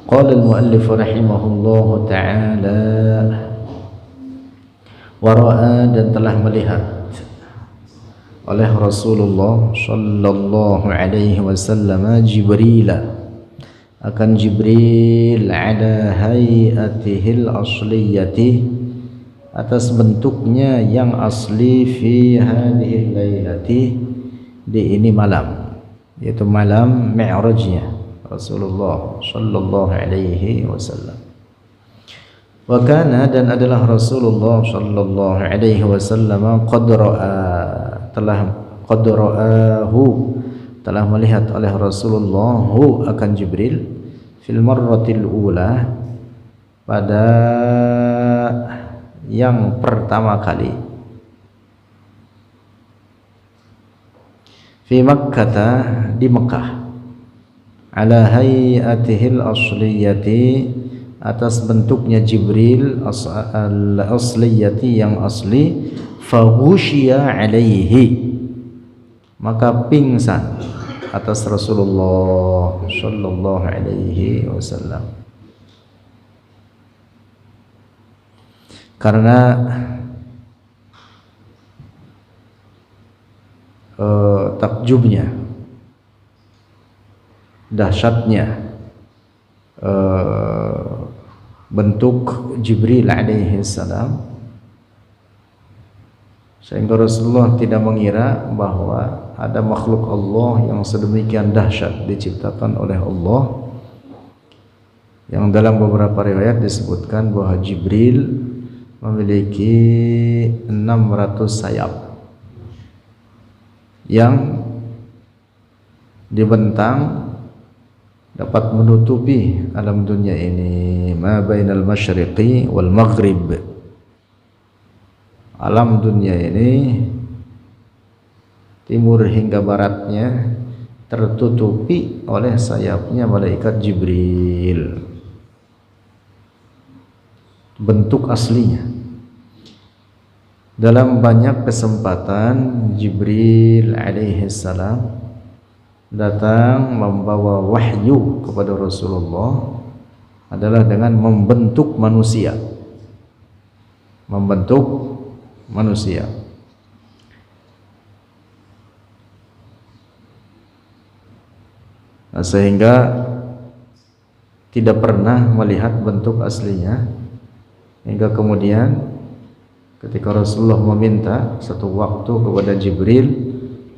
Qala al-muallif rahimahullahu ta'ala wa ra'a, dan telah melihat oleh Rasulullah sallallahu alaihi wasallam Jibril, akan Jibril ala hayatihil asliyati, atas bentuknya yang asli, fi hadhil lailati, di ini malam, yaitu malam Mi'rajnya Rasulullah sallallahu alaihi wasallam. Wa kana, dan adalah Rasulullah sallallahu alaihi wasallam qad ra'ahu, telah melihat oleh Rasulullah hu, akan Jibril, fil marratil ula, pada yang pertama kali, fi Makkah, di Mekah, ala hayatihil asliyati, atas bentuknya Jibril al-asliyati, yang asli, faghushiya alaihi, maka pingsan atas Rasulullah sallallahu alaihi wasallam, karena takjubnya, dahsyatnya bentuk Jibril alaihi salam, sehingga Rasulullah tidak mengira bahwa ada makhluk Allah yang sedemikian dahsyat diciptakan oleh Allah, yang dalam beberapa riwayat disebutkan bahwa Jibril memiliki 600 sayap yang dibentang dapat menutupi alam dunia ini, ma bainal masyriqi wal maghrib, alam dunia ini timur hingga baratnya tertutupi oleh sayapnya malaikat Jibril, bentuk aslinya. Dalam banyak kesempatan Jibril alaihi salam datang membawa wahyu kepada Rasulullah adalah dengan membentuk manusia, Nah, sehingga tidak pernah melihat bentuk aslinya, hingga kemudian ketika Rasulullah meminta satu waktu kepada Jibril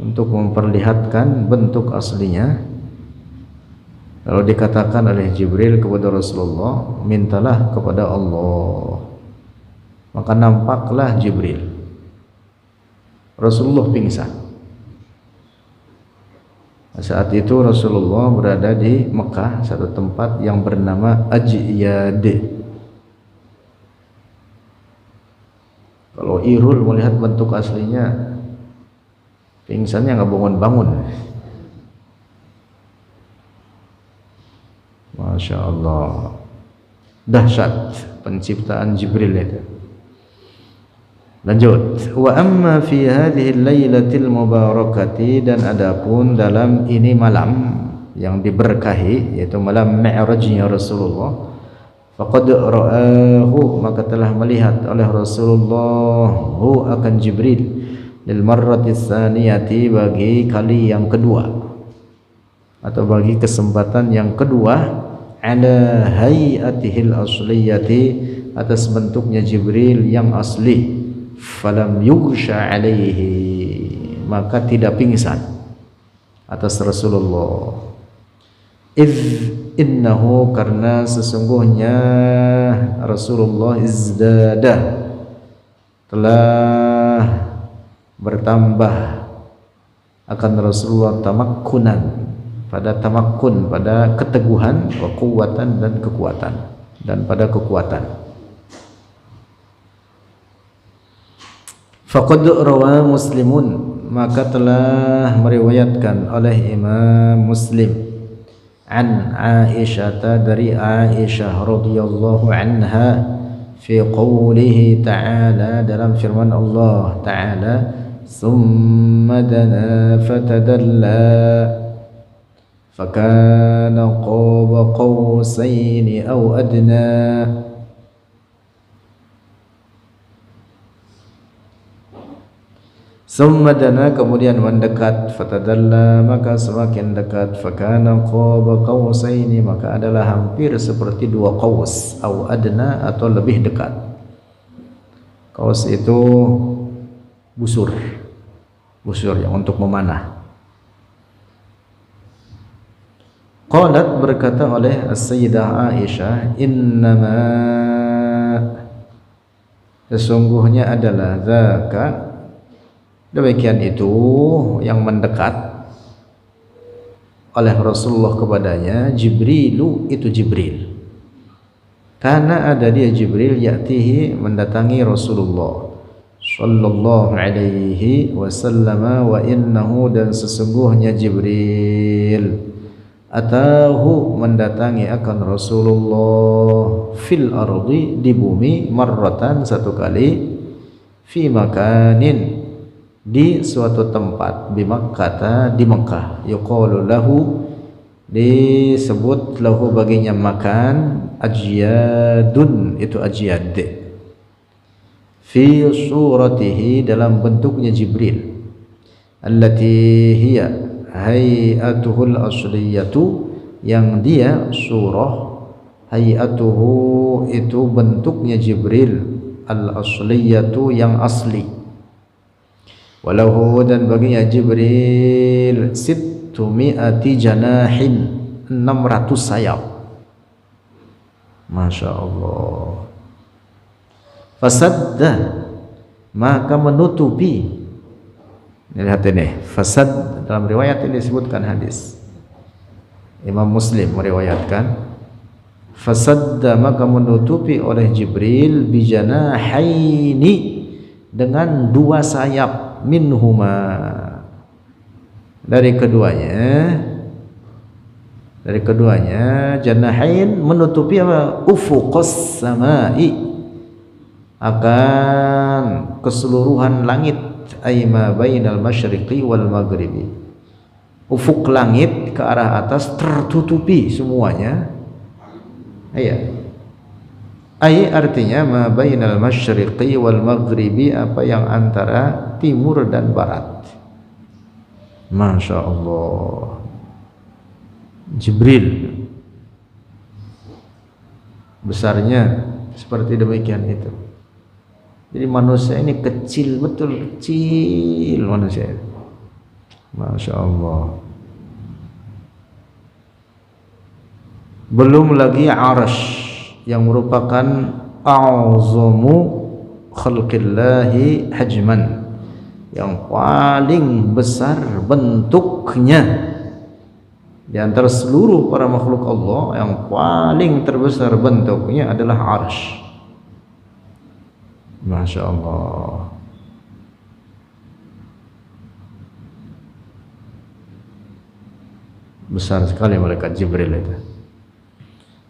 untuk memperlihatkan bentuk aslinya, lalu dikatakan oleh Jibril kepada Rasulullah, mintalah kepada Allah. Maka nampaklah Jibril. Rasulullah pingsan. Saat itu Rasulullah berada di Mekah, satu tempat yang bernama Ajiyad. Kalau Irul melihat bentuk aslinya, pingsannya nggak bangun-bangun. Masya Allah, dahsyat penciptaan Jibril itu. Lanjut, wa amma fi hadhihi lailatil mubarakati, dan adapun dalam ini malam yang diberkahi, yaitu malam Mi'rajnya Rasulullah, faqad ra'ahu, maka telah melihat oleh Rasulullah hu, akan Jibril, lil marratis tsaniyati, bagi kali yang kedua atau bagi kesempatan yang kedua, ala hayatihil asliyati, atas bentuknya Jibril yang asli, falam yughsha alaihi, maka tidak pingsan atas Rasulullah. Innahu, karena sesungguhnya Rasulullah izdada, telah bertambah akan Rasulullah tamakkunan, pada tamakkun, pada keteguhan, wa quwwatan, dan kekuatan, dan pada kekuatan. Faqad rawa Muslimun, maka telah meriwayatkan oleh Imam Muslim, an Aisyah, dari Aisyah radhiyallahu anha, fi qoulihi ta'ala, dalam firman Allah ta'ala, summa dana fatadalla, fakana qaba qausaini aw adna. Summa dana, kemudian mendekat, fatadalla, maka semakin dekat, fakana qaba qausaini, maka adalah hampir seperti dua qaus, aw adna, atau lebih dekat. Qaus itu busur yang untuk memanah. Qalat, berkata oleh As-Sayyidah Aisyah, innama, sesungguhnya adalah, dzaka, demikian itu, yang mendekat oleh Rasulullah kepadanya, Jibrilu, itu Jibril. Karena ada dia Jibril, ya'tihi, mendatangi Rasulullah sallallahu alaihi wasallam, wa innahu, dan sesungguhnya Jibril, atahu, mendatangi akan Rasulullah, fil ardi, di bumi, marratan, satu kali, fi makanin, di suatu tempat, di Makkah, di Mekah, yuqalu lahu, disebut lahu baginya makan, ajyadun, itu ajyad, fi suratihi, dalam bentuknya Jibril, allati hiya hayatuhul asliyatu, yang dia surah, hayatuhu, itu bentuknya Jibril, al asliyatu, yang asli. Walahu, dan baginya Jibril, sittumi'ati janahin, 600 sayap. Masya Allah. Fasadda, maka menutupi. Lihat ini, fasad, dalam riwayat ini disebutkan hadis, Imam Muslim meriwayatkan, fasadda, maka menutupi oleh Jibril, bijanahaini, dengan dua sayap, minhuma, dari keduanya, janahain, menutupi apa? Ufuqas samai, akan keseluruhan langit, aima bainal masyriqi wal maghribi, ufuk langit ke arah atas tertutupi semuanya. Ai, artinya ma bainal masyriqi wal maghribi, apa yang antara timur dan barat. Masya Allah. Jibril besarnya seperti demikian itu. Jadi manusia ini kecil, betul kecil manusia. Masya Allah. Belum lagi arash, yang merupakan a'zamu khalqillahi hajman, yang paling besar bentuknya di antara seluruh para makhluk Allah, yang paling terbesar bentuknya adalah arsy. Masya Allah. Besar sekali malaikat Jibril itu.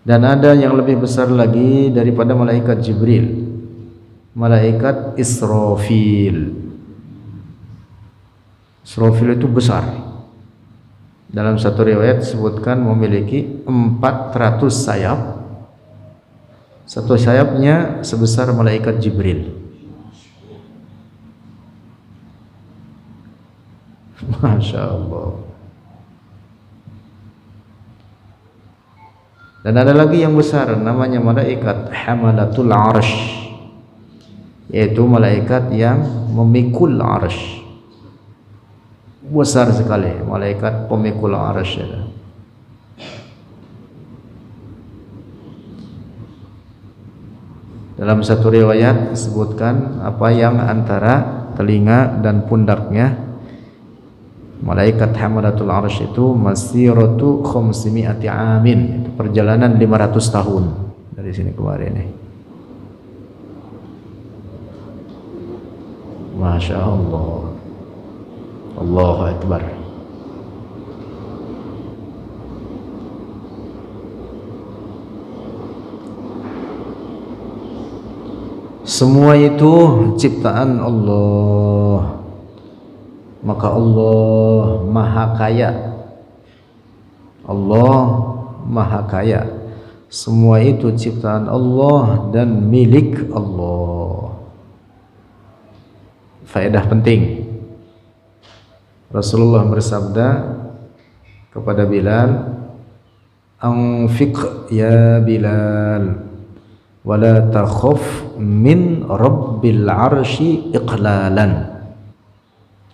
Dan ada yang lebih besar lagi daripada malaikat Jibril, malaikat Israfil. Israfil itu besar. Dalam satu riwayat disebutkan memiliki 400 sayap. Satu sayapnya sebesar malaikat Jibril. Masya Allah. Dan ada lagi yang besar, namanya malaikat Hamalatul Arsh, yaitu malaikat yang memikul arsh. Besar sekali malaikat pemikul arsh itu. Dalam satu riwayat disebutkan apa yang antara telinga dan pundaknya malaikat Hamalatul Arsh itu masiratu 500 amin, perjalanan 500 tahun dari sini kemari ini. Masya Allah. Allahu Akbar. Semua itu ciptaan Allah. Maka Allah Maha Kaya Allah Maha Kaya. Semua itu ciptaan Allah dan milik Allah. Faedah penting. Rasulullah bersabda kepada Bilal, "Anfiq ya Bilal, wala takhaf min rabbil arsy iqlalan."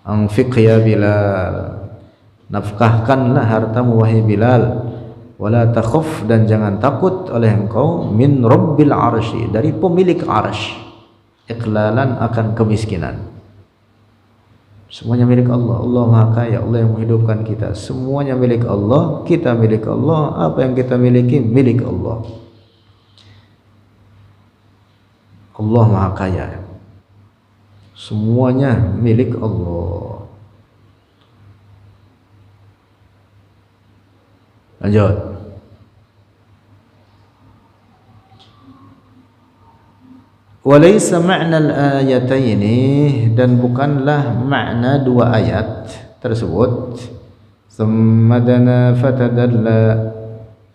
Anfiq ya Bilal, nafkahkanlah hartamu wahai Bilal, wala takhaf, dan jangan takut oleh engkau, min rabbil arsy, dari pemilik arsy, iqlalan, akan kemiskinan. Semuanya milik Allah. Allah Maha Kaya, Allah yang menghidupkan kita. Semuanya milik Allah, kita milik Allah, apa yang kita miliki milik Allah. Allah Maha Kaya, semuanya milik Allah. Lanjut. Walaysa ma'na al-ayataini, dan bukanlah makna dua ayat tersebut, thumma dana fatadalla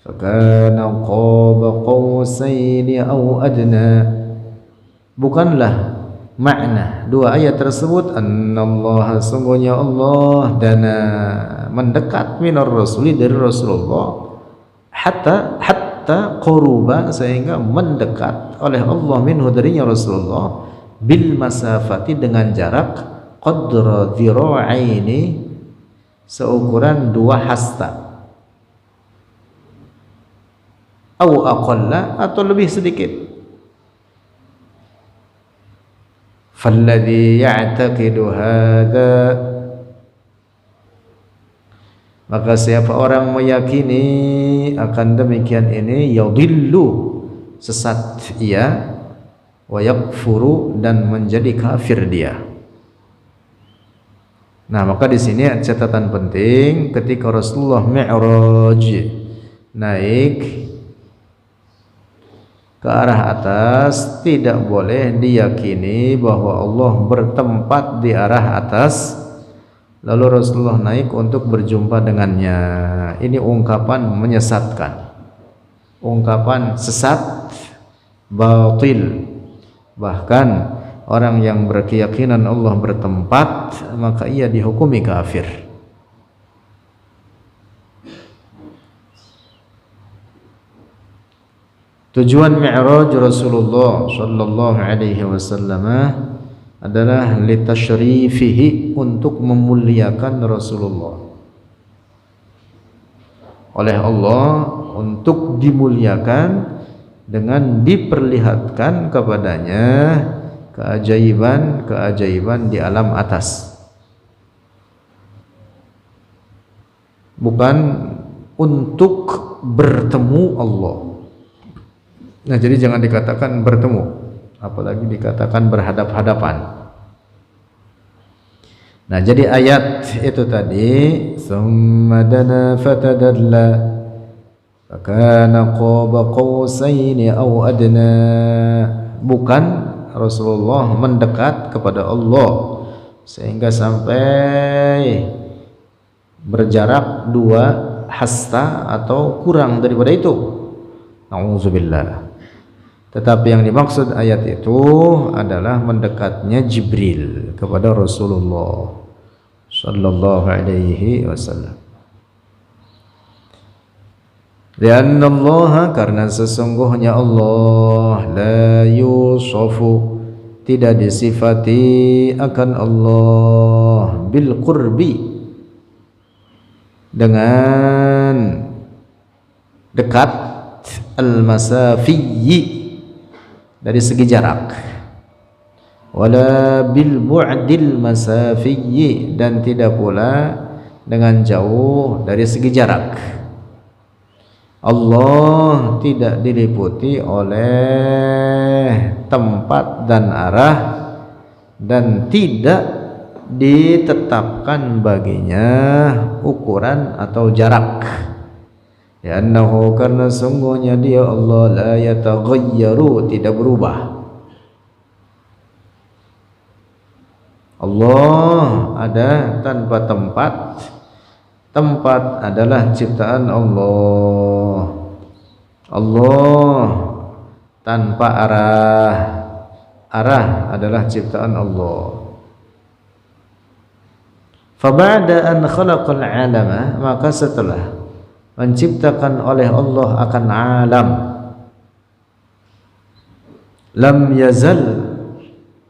fakana qaba qausaini aw adna, bukanlah makna dua ayat tersebut annallaha, sungguhnya Allah, dana, mendekat, minar rasuli, dari Rasulullah, hatta quruba, sehingga mendekat oleh Allah minhu, darinya Rasulullah, bil masafati, dengan jarak qadra dhira'aini, seukuran 2 hasta, au aqalla, atau lebih sedikit. Falladhi ya'taqidu hadha, maka siapa orang meyakini akan demikian ini, yadillu, sesat ia, wa yakfuru, dan menjadi kafir dia. Nah, maka di sini catatan penting, ketika Rasulullah Mi'raj, naik ke arah atas, tidak boleh diyakini bahwa Allah bertempat di arah atas lalu Rasulullah naik untuk berjumpa dengannya. Ini ungkapan menyesatkan, ungkapan sesat, batil. Bahkan orang yang berkeyakinan Allah bertempat, maka ia dihukumi kafir. Tujuan Mi'raj Rasulullah sallallahu alaihi wasallam adalah litashrifihi, untuk memuliakan Rasulullah oleh Allah, untuk dimuliakan dengan diperlihatkan kepadanya keajaiban-keajaiban di alam atas, bukan untuk bertemu Allah. Nah, jadi jangan dikatakan bertemu, apalagi dikatakan berhadap-hadapan. Nah, jadi ayat itu tadi, summa dana fatadalla fakana qaba qausaini aw adna, bukan Rasulullah mendekat kepada Allah sehingga sampai berjarak 2 hasta atau kurang daripada itu. Nauzubillah. Tetapi yang dimaksud ayat itu adalah mendekatnya Jibril kepada Rasulullah sallallahu alaihi wasallam. Lianna Allah, karena sesungguhnya Allah, la yusafu, tidak disifati akan Allah, bil qurbi, dengan dekat, al masafiyyi, dari segi jarak, wala bil bu'dil masafiyyi, dan tidak pula dengan jauh dari segi jarak. Allah tidak diliputi oleh tempat dan arah, dan tidak ditetapkan baginya ukuran atau jarak. Ya annahu, karena sungguhnya dia Allah, la yataghayyaru, tidak berubah. Allah ada tanpa tempat, tempat adalah ciptaan Allah. Allah tanpa arah, arah adalah ciptaan Allah. Faba'da an khalaqal alama, maka setelah menciptakan oleh Allah akan alam, lam yazal,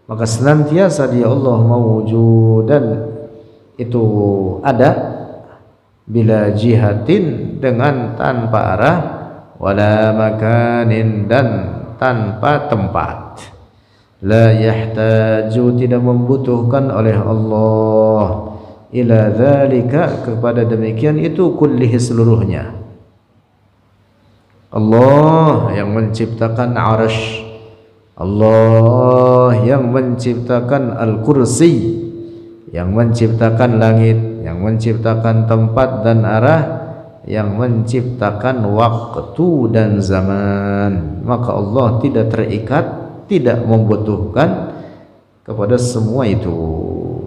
maka senantiasa dia Allah mawujudan, itu ada, bila jihatin, dengan tanpa arah, wala makanin, dan tanpa tempat. La yahtaju, tidak membutuhkan oleh Allah, ila dzalika, kepada demikian itu, kullihi, seluruhnya. Allah yang menciptakan arasy, Allah yang menciptakan al-kursi, yang menciptakan langit, yang menciptakan tempat dan arah, yang menciptakan waktu dan zaman. Maka Allah tidak terikat, tidak membutuhkan kepada semua itu.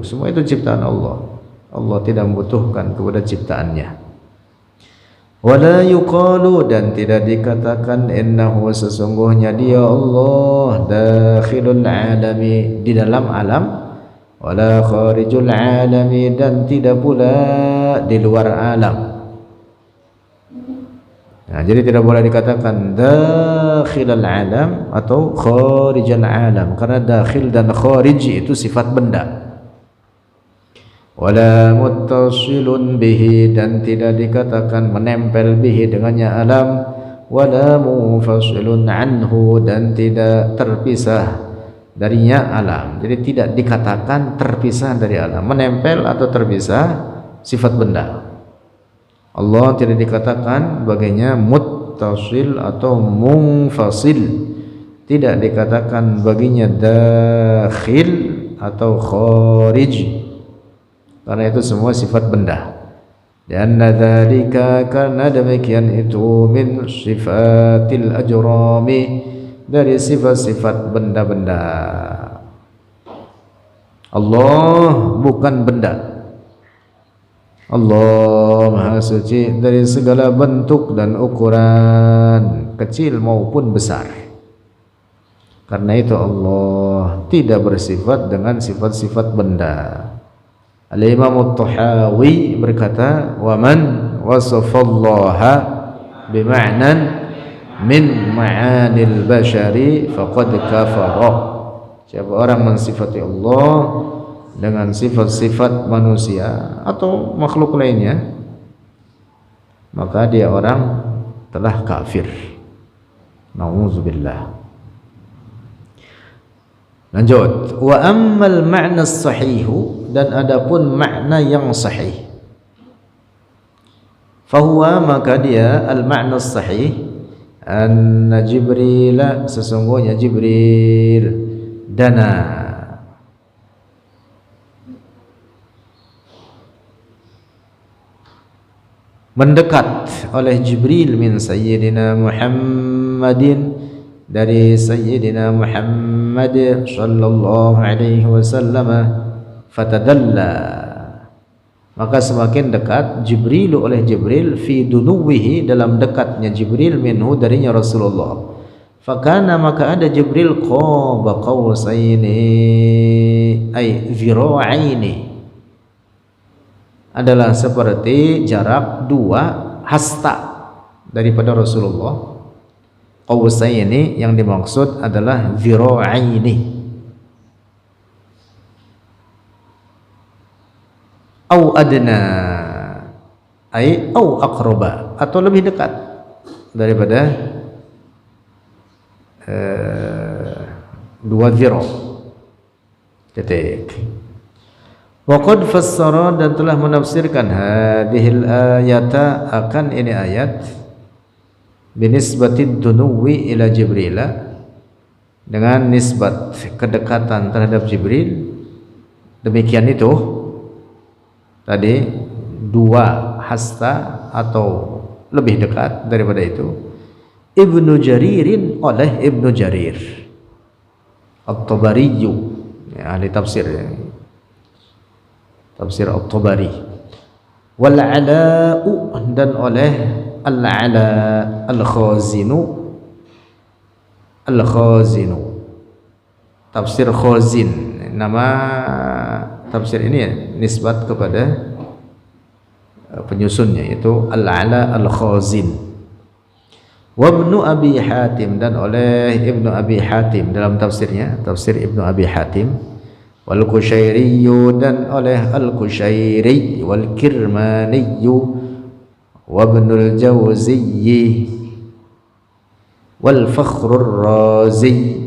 Semua itu ciptaan Allah. Allah tidak membutuhkan kepada ciptaannya. Wala yuqalu, dan tidak dikatakan, innahu, sesungguhnya dia Allah, dakhilul alami, di dalam alam, wala kharijul alami, dan tidak pula di luar alam. Nah, jadi tidak boleh dikatakan dakhilul alam atau kharijul alam, karena dakhil dan kharij itu sifat benda. Wala muttasilun bihi, dan tidak dikatakan menempel bihi, dengannya alam. Wala mufasilun anhu, dan tidak terpisah darinya alam. Jadi tidak dikatakan terpisah dari alam, menempel atau terpisah, sifat benda. Allah tidak dikatakan baginya muttasil atau munfasil, tidak dikatakan baginya dakhil atau kharij, karena itu semua sifat benda. Dan dzalika, karena demikian itu, min sifatil ajrami, dari sifat-sifat benda-benda. Allah bukan benda. Allah Maha Suci dari segala bentuk dan ukuran, kecil maupun besar. Karena itu Allah tidak bersifat dengan sifat-sifat benda. Al-Imam At-Tahawi berkata, wa man wasafallaha bima'nan min ma'anil bashari faqad kafara. Siapa orang mensifati Allah dengan sifat-sifat manusia atau makhluk lainnya, maka dia orang telah kafir. Nauzubillah. Lanjut, wa ammal ma'na sahihu, dan adapun makna yang sahih, fahuwa, maka dia al-ma'na sahih, anna Jibril, sesungguhnya Jibril, dana, mendekat oleh Jibril, min Sayyidina Muhammadin, dari Sayyidina Muhammad sallallahu alaihi wasallam, fatadalla, maka semakin dekat Jibril oleh Jibril, fi dunuwihi, dalam dekatnya Jibril, minhu, darinya Rasulullah. Fakana, maka ada Jibril, qaba qausaini, ay zira'aini, adalah seperti jarak dua hasta daripada Rasulullah. Qausaini yang dimaksud adalah zira'aini, au adna, ay au aqraba, atau lebih dekat daripada dua zira, titik. Wa qad fassara, dan telah menafsirkan, hadhil ayata, akan ini ayat, binisbatid dunuwi ila Jibril, dengan nisbat kedekatan terhadap Jibril. Demikian itu tadi, dua hasta atau lebih dekat daripada itu. Ibnu Jaririn, oleh Ibnu Jarir At-Tabari, ya, ahli tafsir, tafsir At-Tabari, wal ala'u dan oleh al-ala al-khazinu tafsir khazin, nama tafsir ini ya nisbat kepada penyusunnya, yaitu al-ala al-khazin. Wa ibnu abi hatim dan oleh ibnu abi hatim dalam tafsirnya, tafsir ibnu abi hatim. Wal kushairi dan oleh al-kushairi wal kirmani wa ibnul jawzi wal fakhrur razi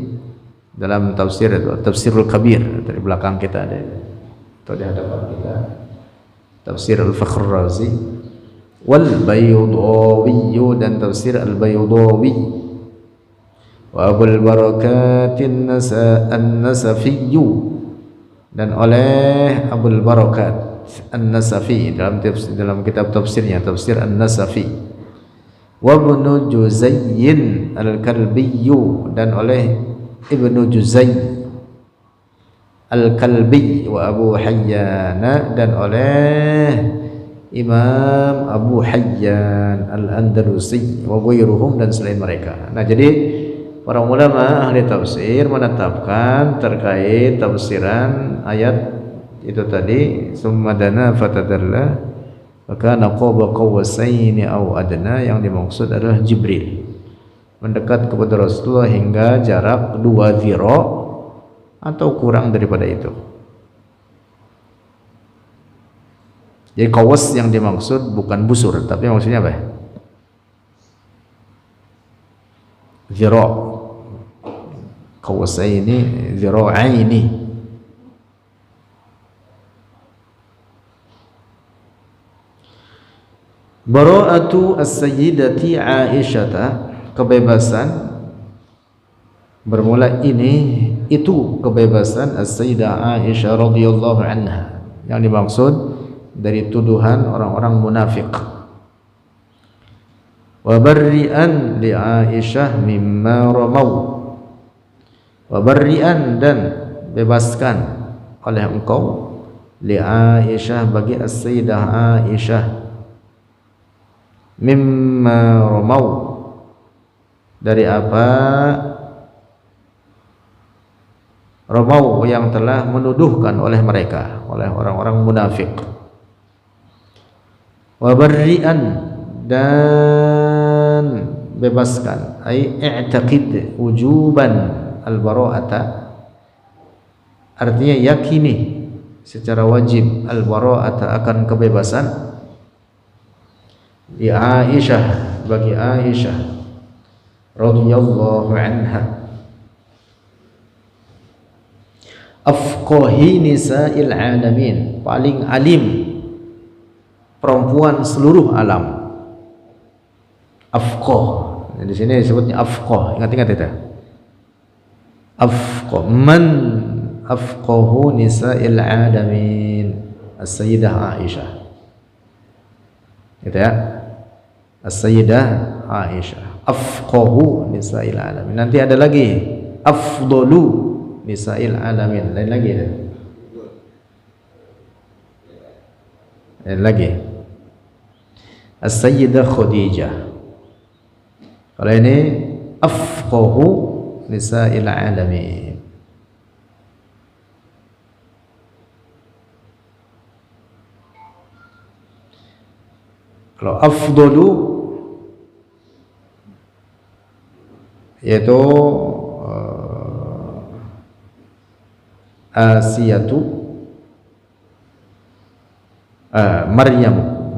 dalam tafsir itu tafsirul kabir, dari belakang kita ada atau di hadapan kita tafsir al-fakhrur razi, wal baydawi dan tafsir al-baydawi, wa abul barakatin an-nasafi dan oleh Abul Barakat An-Nasafi dalam kitab tafsirnya, tafsir An-Nasafi. Wa ibnu Juzayyin Al-Kalbi dan oleh Ibnu Juzay Al-Kalbi, wa Abu Hayyan dan oleh Imam Abu Hayyan Al-Andalusi wa ghairuhum dan selain mereka. Nah, jadi para ulama ahli tafsir menetapkan terkait tafsiran ayat itu tadi, summa dana fatadalla wa kana qaba qawsaini aw adna, yang dimaksud adalah Jibril mendekat kepada Rasulullah hingga jarak 2 zira atau kurang daripada itu. Jadi qawas yang dimaksud bukan busur, tapi maksudnya apa? Zira, qawasaini zira'aini. Bara'atu as-sayyidati Aisyata, kebebasan bermula ini itu kebebasan as-sayyidah Aisyah radhiyallahu anha, yang dimaksud dari tuduhan orang-orang munafik. Wa barri'an li Aisyah mimma ramau, wa barri'an dan bebaskan oleh engkau li Aisyah bagi as-sayyidah Aisyah mimma ramau dari apa ramau yang telah menuduhkan oleh mereka, oleh orang-orang munafik. Wa barri'an dan bebaskan, ai i'taqid wujuban al-bara'ata, artinya yakini secara wajib al-bara'ata akan kebebasan di Aisyah bagi Aisyah radhiyallahu anha, afqahi nisa'il alamin, paling alim perempuan seluruh alam. Afqah, di sini disebutnya afqah, ingat-ingat itu. Afqah, man afqahu nisa'il alamin, as-sayyidah Aisyah, gitu ya, as-sayyidah Aisyah, afqahu nisa'il alamin. Nanti ada lagi afdalu nisa'il alamin, lain lagi ya. Lain lagi as-sayyidah Khadijah. Kalau ini afqahu nisa'il alamin. Kalau afdalu yaitu Asiyatu,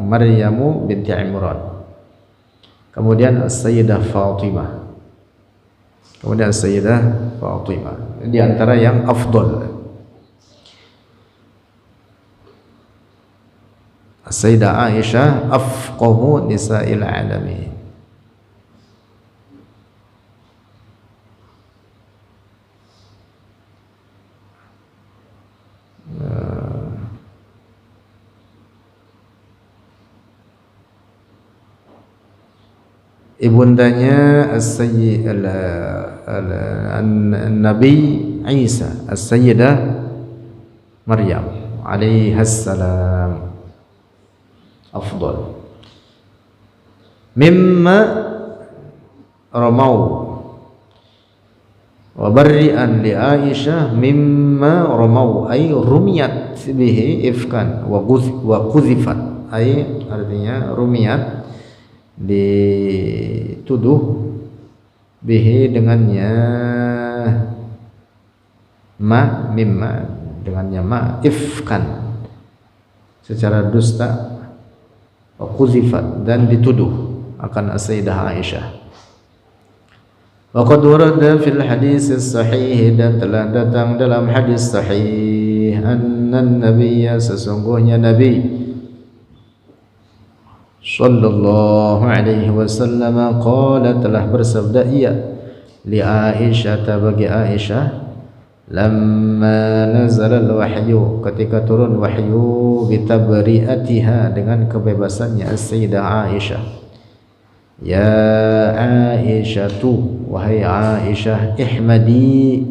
Maryamu binti Imran, kemudian Sayyidah Fatimah, kemudian Sayyidah Fatimah, di antara yang afdal. Sayyidah Aisyah afqahu nisa'il alamin. Ibundanya Nabi Isa, As-Sayyidah Maryam alaihassalam. afdal. Mimma ramau wa barri'an li Aisyah mimma ramau ay rumiyat bihi ifkan wa qudhifat, ay artinya rumiyat dituduh bihi dengannya mimma dengannya ifkan secara dusta, wa qudhifat dan dituduh akan Sayyidah Aisyah. Wa qad warada fil hadis sahih, dan telah datang dalam hadis sahih, anna nabiyya sesungguhnya Nabi sallallahu alaihi wasallam qala telah bersabda ia li Aisyah bagi Aisyah, lamma nazala al-wahyu ketika turun wahyu bi tabri'atiha dengan kebebasannya Sayyidah Aisyah. Ya Aisyatu, wahai Aisyah, ihmadi,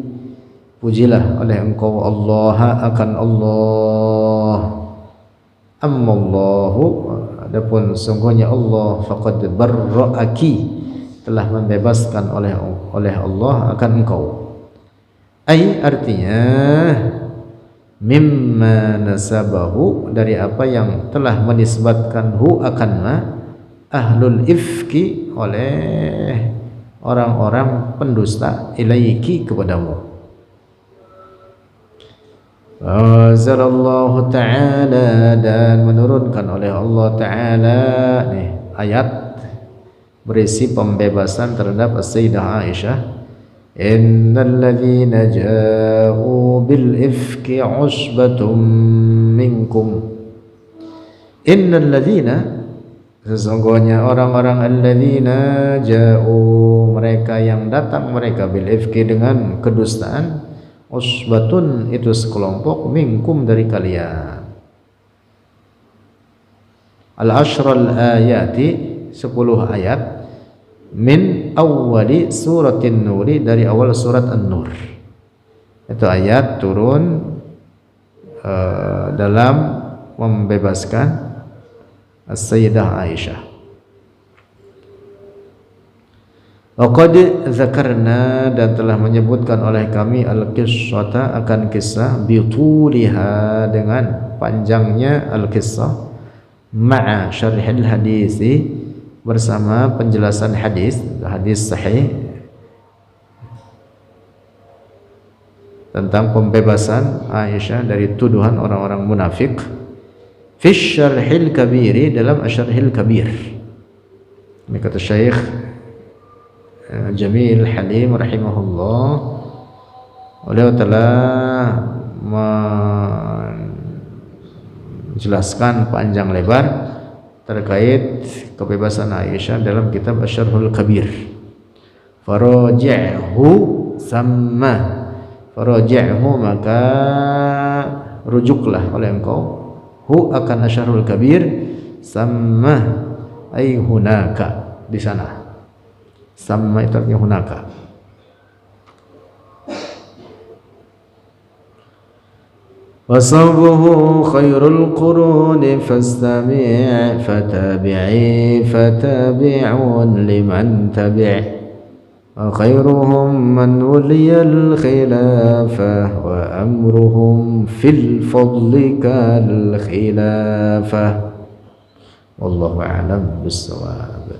pujilah oleh engkau Allah akan Allah. Amma Allahu, adapun sungguhnya Allah, faqad barra'aki, telah membebaskan oleh Allah akan engkau. Ai artinya mimma nasabahu, dari apa yang telah menisbatkan hu akan ahlul ifki, oleh orang-orang pendusta, ilaiki, kepadamu. Anzalallahu ta'ala, dan menurunkan oleh Allah ta'ala ayat berisi pembebasan terhadap Sayyidah Aisyah. Innal ladzina ja'u bil ifki usbatum minkum. Innal ladzina, sesungguhnya orang-orang alladzina ja'u, mereka yang datang mereka, bil ifki dengan kedustaan, usbatun itu sekelompok, minkum dari kalian. Al-ashral ayati 10 ayat, min awwali suratin nuri, dari awal surat An-Nur. Itu ayat turun dalam membebaskan Sayyidah Aisyah. Wa qad zakarna, dan telah menyebutkan oleh kami al-qissata, akan kisah, bituliha, dengan panjangnya al-qissah, ma'a syarhil hadisi, bersama penjelasan hadis sahih tentang pembebasan Aisyah dari tuduhan orang-orang munafik. Fi syarhil kabiri, dalam asyarhil kabir. Ini kata Syekh Jamil Halim rahimahullah, beliau telah menjelaskan panjang lebar terkait kebebasan Aisyah dalam kitab Asyarhul Kabir. Faraji'hu samma, faraji'hu, maka rujuklah oleh engkau hu akan Asyarhul Kabir, samma ay hunaka, di sana. Samma itu artinya hunaka. Wasabuhu khairul quruni fastami' fatabi'i fatabi'un liman tabi', wa khairuhum man waliyal khilafah wa amruhum fil fadli kal khilafah. Wallahu a'lam bissawab.